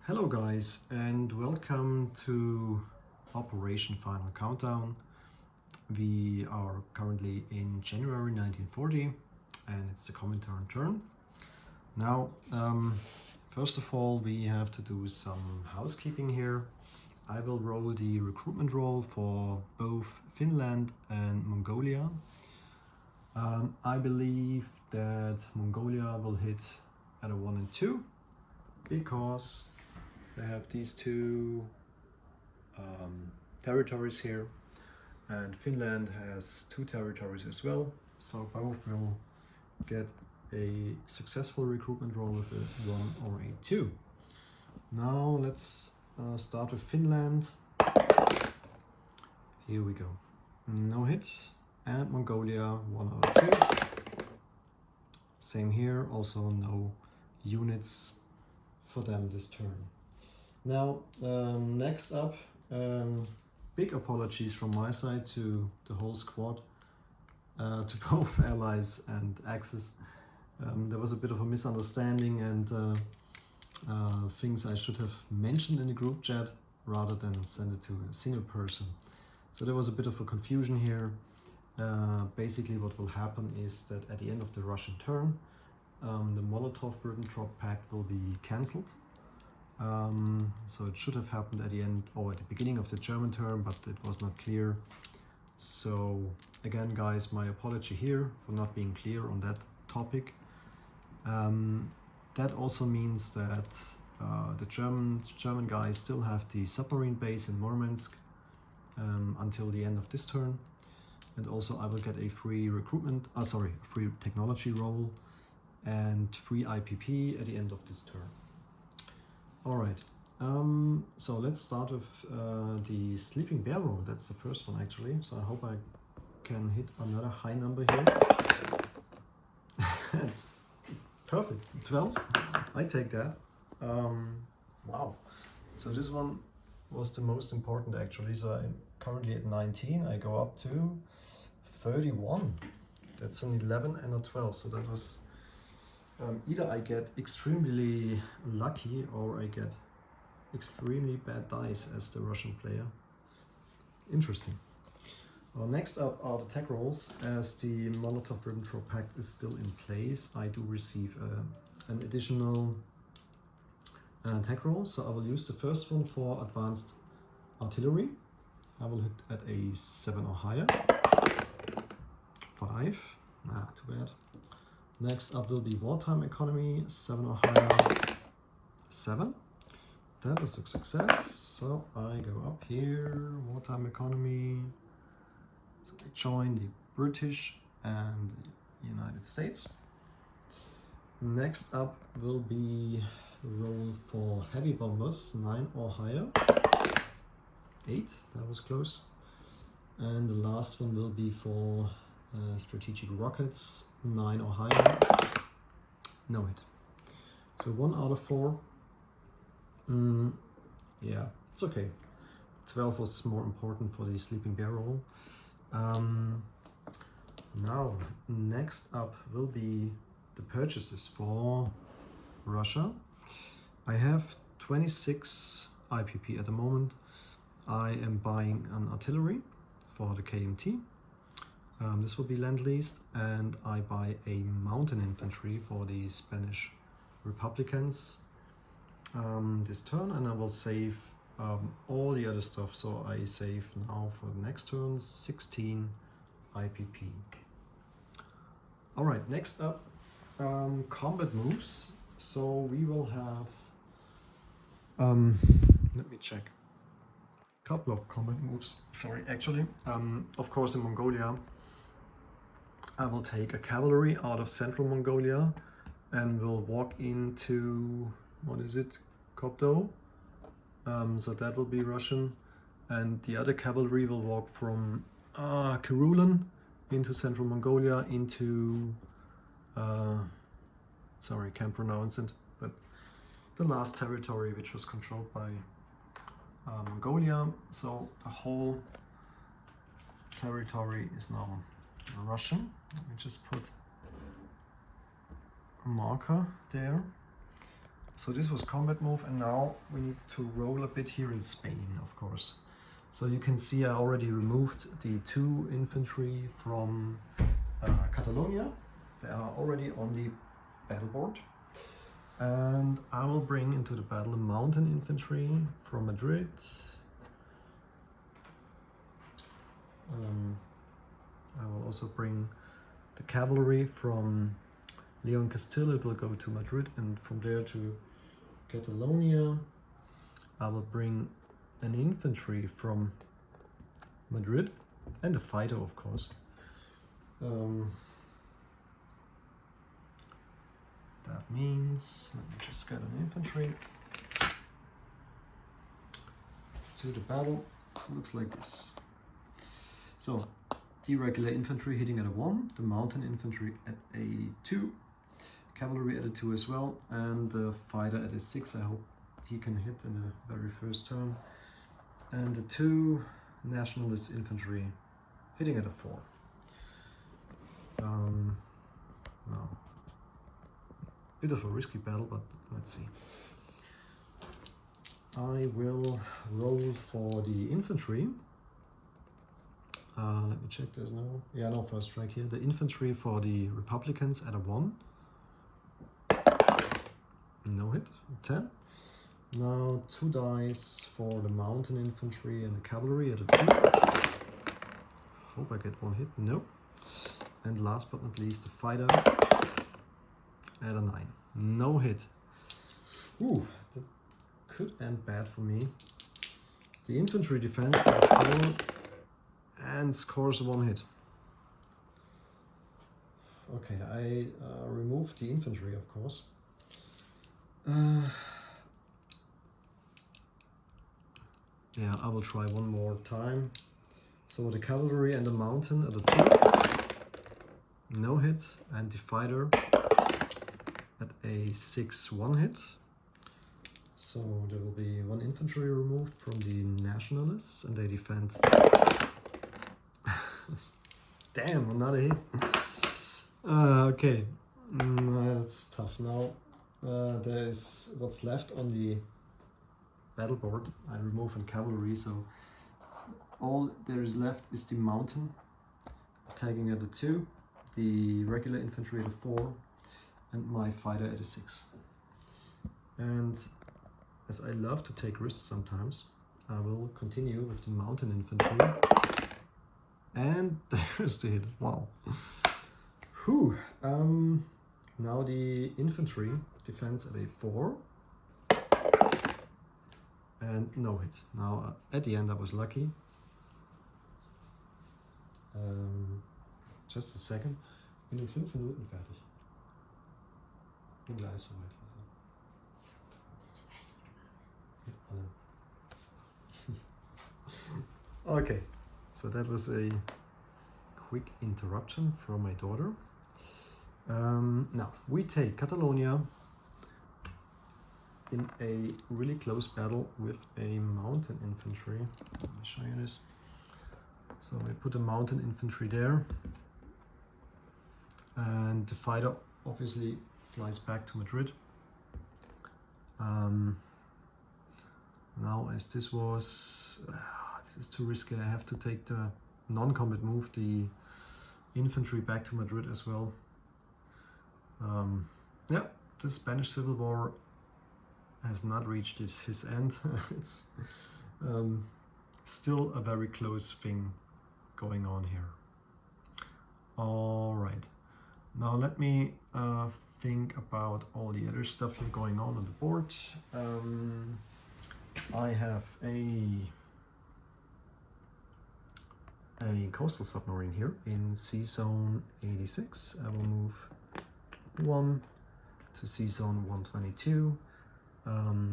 Hello guys, and welcome to Operation Final Countdown. We are currently in January 1940 and it's the Comintern turn. Now, first of all, we have to do some housekeeping here. I will roll the recruitment roll for both Finland and Mongolia. I believe that Mongolia will hit at a 1 and 2 because they have these two territories here, and Finland has 2 territories as well, so both will get a successful recruitment roll with a 1 or a 2. Now let's start with Finland. Here we go. No hit. And Mongolia 1 out of 2. Same here, also no units for them this turn. Now, next up, big apologies from my side to the whole squad, to both Allies and Axis. There was a bit of a misunderstanding and things I should have mentioned in the group chat rather than send it to a single person. So there was a bit of a confusion here. Basically what will happen is that at the end of the Russian turn, the Molotov Ribbendrop Pact will be cancelled. So it should have happened at the end or at the beginning of the German turn, but it was not clear. So again, guys, my apology here for not being clear on that topic. That also means that the German guys still have the submarine base in Murmansk until the end of this turn. And also I will get a free free technology roll and free IPP at the end of this turn. Alright, so let's start with the Sleeping Bear roll. That's the first one actually, so I hope I can hit another high number here. It's perfect, 12, I take that. Wow, so this one was the most important actually, so I'm currently at 19, I go up to 31. That's an 11 and a 12, so that was either I get extremely lucky or I get extremely bad dice as the Russian player. Interesting. Next up are the tech rolls. As the Molotov Ribbendrop Pact is still in place, I do receive an additional tech roll. So I will use the first one for advanced artillery. I will hit at a 7 or higher. 5. Too bad. Next up will be wartime economy, 7 or higher. 7. That was a success. So I go up here, wartime economy. So I join the British and the United States. Next up will be roll for heavy bombers, 9 or higher. 8, that was close. And the last one will be for strategic rockets, 9 or higher. No hit. So 1 out of 4. Yeah, it's okay. 12 was more important for the Sleeping Bear roll. Now, next up will be the purchases for Russia. I have 26 IPP at the moment. I am buying an artillery for the KMT. This will be Lend-Leased, and I buy a mountain infantry for the Spanish Republicans this turn, and I will save all the other stuff. So I save now for the next turn 16 IPP. Alright, next up, combat moves. So we will have, let me check, a couple of combat moves, sorry, actually. Of course in Mongolia, I will take a cavalry out of central Mongolia and will walk into, what is it, Kopdo? So that will be Russian. And the other cavalry will walk from Kerulan into central Mongolia into, sorry, can't pronounce it, but the last territory which was controlled by Mongolia. So the whole territory is now Russian. Let me just put a marker there. So this was combat move, and now we need to roll a bit here in Spain, of course. So you can see I already removed the 2 infantry from Catalonia. They are already on the battle board. And I will bring into the battle the mountain infantry from Madrid. I will also bring the cavalry from Leon Castile. It will go to Madrid, and from there to Catalonia. I will bring an infantry from Madrid and a fighter, of course. That means, let me just get an infantry to the battle. Looks like this. So the regular infantry hitting at a 1, the mountain infantry at a 2, cavalry at a 2 as well, and the fighter at a 6. I hope he can hit in the very first turn. And the 2 nationalist infantry hitting at a 4. No. Bit of a risky battle, but let's see. I will roll for the infantry. Let me check, there's no first strike here. The infantry for the Republicans at a 1. No hit, 10. Now 2 dice for the mountain infantry and the cavalry at a 2. Hope I get 1 hit, no. And last but not least, the fighter at a 9. No hit. Ooh, that could end bad for me. The infantry defense at a 4 and scores 1 hit. Okay, I removed the infantry, of course. Yeah, I will try one more time. So the cavalry and the mountain at a 2. No hit. And the fighter at a 6, 1 hit. So there will be 1 infantry removed from the nationalists, and they defend. Damn, another hit. Okay, that's tough. Now there is what's left on the battle board. I remove in cavalry, so all there is left is the mountain attacking at a 2, the regular infantry at a 4, and my fighter at a 6. And as I love to take risks sometimes, I will continue with the mountain infantry. And there's the hit. Wow. Whew. Now the infantry defense at a 4. And no hit. Now at the end I was lucky. Just a second. In den 5 Minuten fertig. Bin gleich soweit. Okay, so that was a quick interruption from my daughter. Now we take Catalonia in a really close battle with a mountain infantry. Let me show you this. So we put a mountain infantry there, and the fighter obviously flies back to Madrid. Now as this was, this is too risky, I have to take the non-combat move, the infantry back to Madrid as well. Yeah, the Spanish Civil War has not reached his end. It's still a very close thing going on here. All right, now let me think about all the other stuff here going on the board. I have a coastal submarine here in Sea Zone 86. I will move 1 to Sea Zone 122.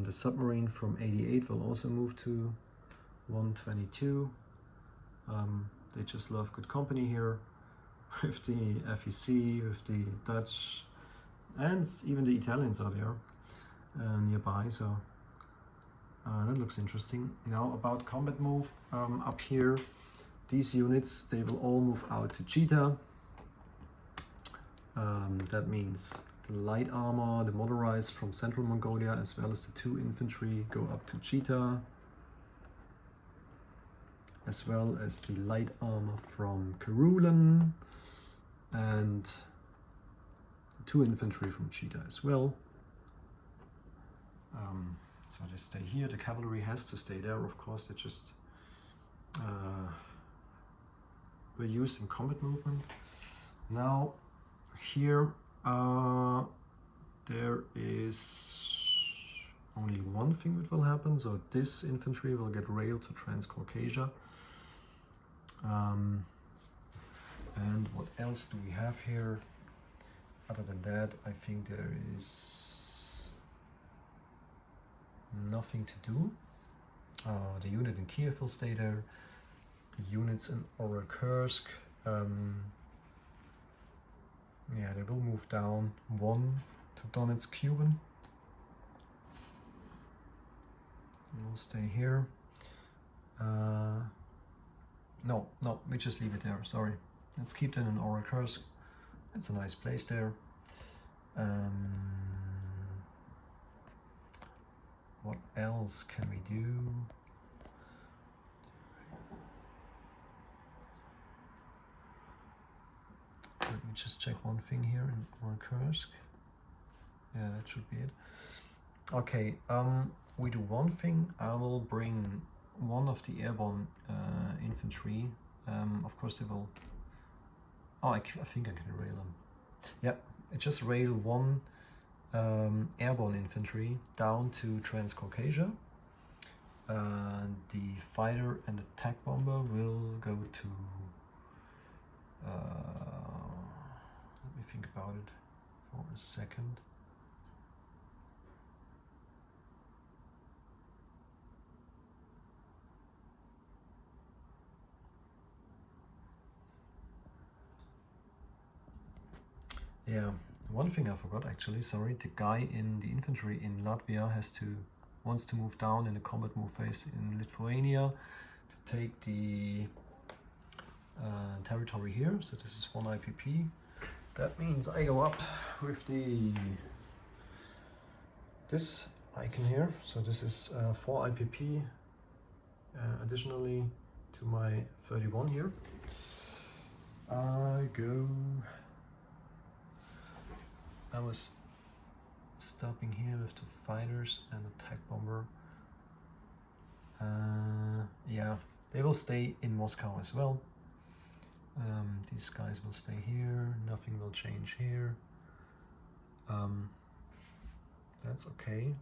The submarine from 88 will also move to 122. They just love good company here with the FEC, with the Dutch, and even the Italians are there nearby, so that looks interesting. Now about combat move, up here, these units, they will all move out to Cheetah. That means The light armor, the motorized from Central Mongolia, as well as the 2 infantry go up to Chita, as well as the light armor from Karulan, and the 2 infantry from Chita as well. So they stay here. The cavalry has to stay there, of course. They just were used in combat movement. Now here there is only one thing that will happen. So this infantry will get railed to Transcaucasia. And what else do we have here? Other than that, I think there is nothing to do. The unit in Kiev will stay there. The units in Orekursk, yeah, they will move down 1 to Donetsk Kuban. We'll stay here. No, we just leave it there, sorry. Let's keep that in Orekursk. It's a nice place there. What else can we do? Let me just check one thing here in Orekursk. Yeah, that should be it. Okay, we do one thing. I will bring one of the airborne infantry. Of course they will... Oh, I think I can rail them. Yeah, I just rail 1 airborne infantry down to Transcaucasia. The fighter and the attack bomber will go to... let me think about it for a second. Yeah, one thing I forgot actually, sorry, the guy in the infantry in Latvia wants to move down in the combat move phase in Lithuania to take the territory here. So this is 1 IPP. That means I go up with this icon here. So this is 4 IPP additionally to my 31 here. I was stopping here with the fighters and attack bomber. Yeah, they will stay in Moscow as well. These guys will stay here, nothing will change here. That's okay.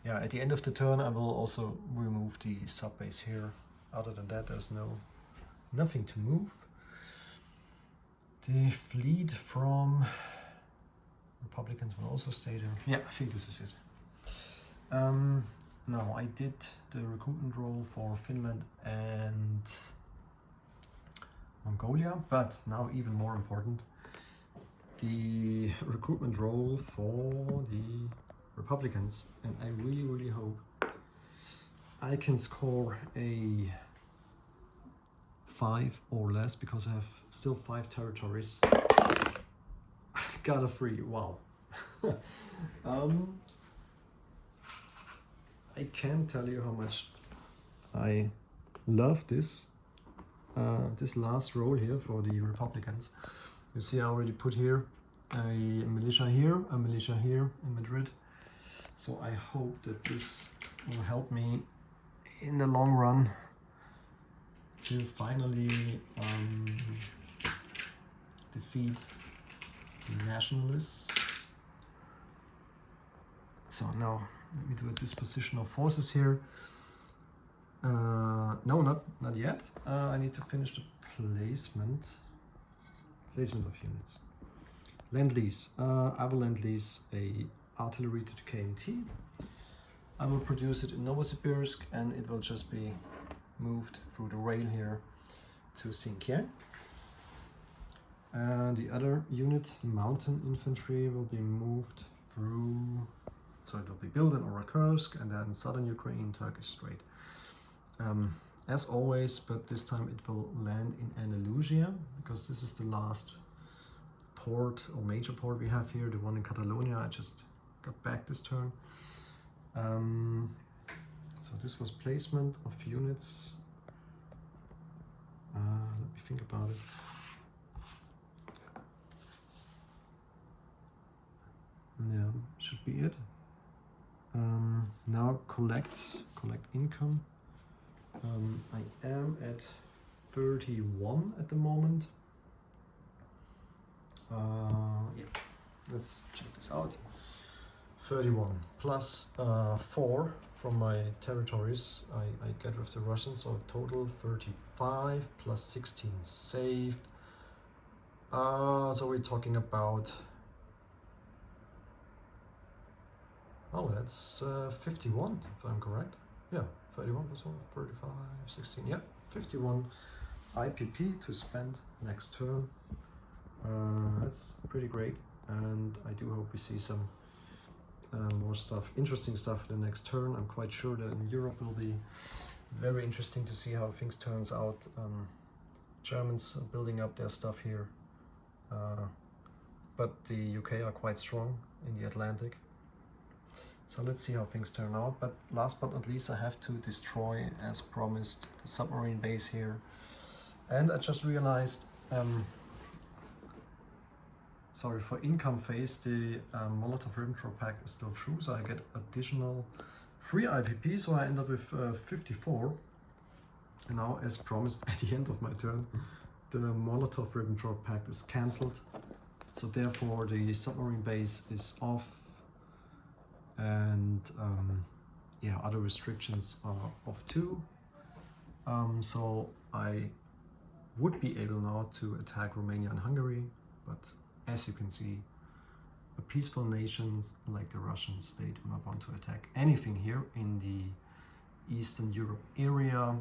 Yeah, at the end of the turn I will also remove the sub-base here. Other than that, there's nothing to move. The fleet from Republicans will also stay there. Yeah, I think this is it. Now, I did the recruitment role for Finland and Mongolia, but now even more important, the recruitment role for the Republicans. And I really, really hope I can score a 5 or less, because I have still 5 territories. Got a 3, wow. I can't tell you how much I love this last role here for the Republicans. You see I already put here a militia here, a militia here in Madrid. So I hope that this will help me in the long run to finally defeat the nationalists. So now let me do a disposition of forces here. No, not yet. I need to finish the placement of units. Lend-lease. I will lend-lease a artillery to the KMT. I will produce it in Novosibirsk, and it will just be moved through the rail here to Xinjiang. And the other unit, the mountain infantry, will be moved through, so it will be built in Orekursk and then southern Ukraine, Turkish Strait. As always, but this time it will land in Andalusia, because this is the last port or major port we have here, the one in Catalonia. I just got back this turn. So this was placement of units. Let me think about it. Yeah, should be it. Now collect income. I am at 31 at the moment. Yeah, let's check this out. 31 plus 4 from my territories I get with the Russians, so total 35 plus 16 saved. So we're talking about, oh, that's 51 if I'm correct. Yeah, 31 plus 1, 35, 16, yeah, 51 IPP to spend next turn. That's pretty great, and I do hope we see some more stuff, interesting stuff the next turn. I'm quite sure that in Europe will be very interesting to see how things turns out. Germans are building up their stuff here, but the UK are quite strong in the Atlantic. So let's see how things turn out. But last but not least, I have to destroy, as promised, the submarine base here. And I just realized, sorry, for income phase, the Molotov Ribbendrop Pact is still true, so I get additional 3 IPP, so I end up with 54. And now, as promised, at the end of my turn, the Molotov Ribbendrop Pact is cancelled. So therefore, the submarine base is off. And yeah, other restrictions are off too. So I would be able now to attack Romania and Hungary, but as you can see, a peaceful nations like the Russian state do not want to attack anything here in the Eastern Europe area.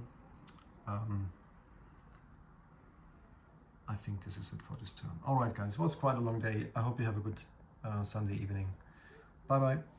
I think this is it for this turn. Alright guys, it was quite a long day. I hope you have a good Sunday evening. Bye bye.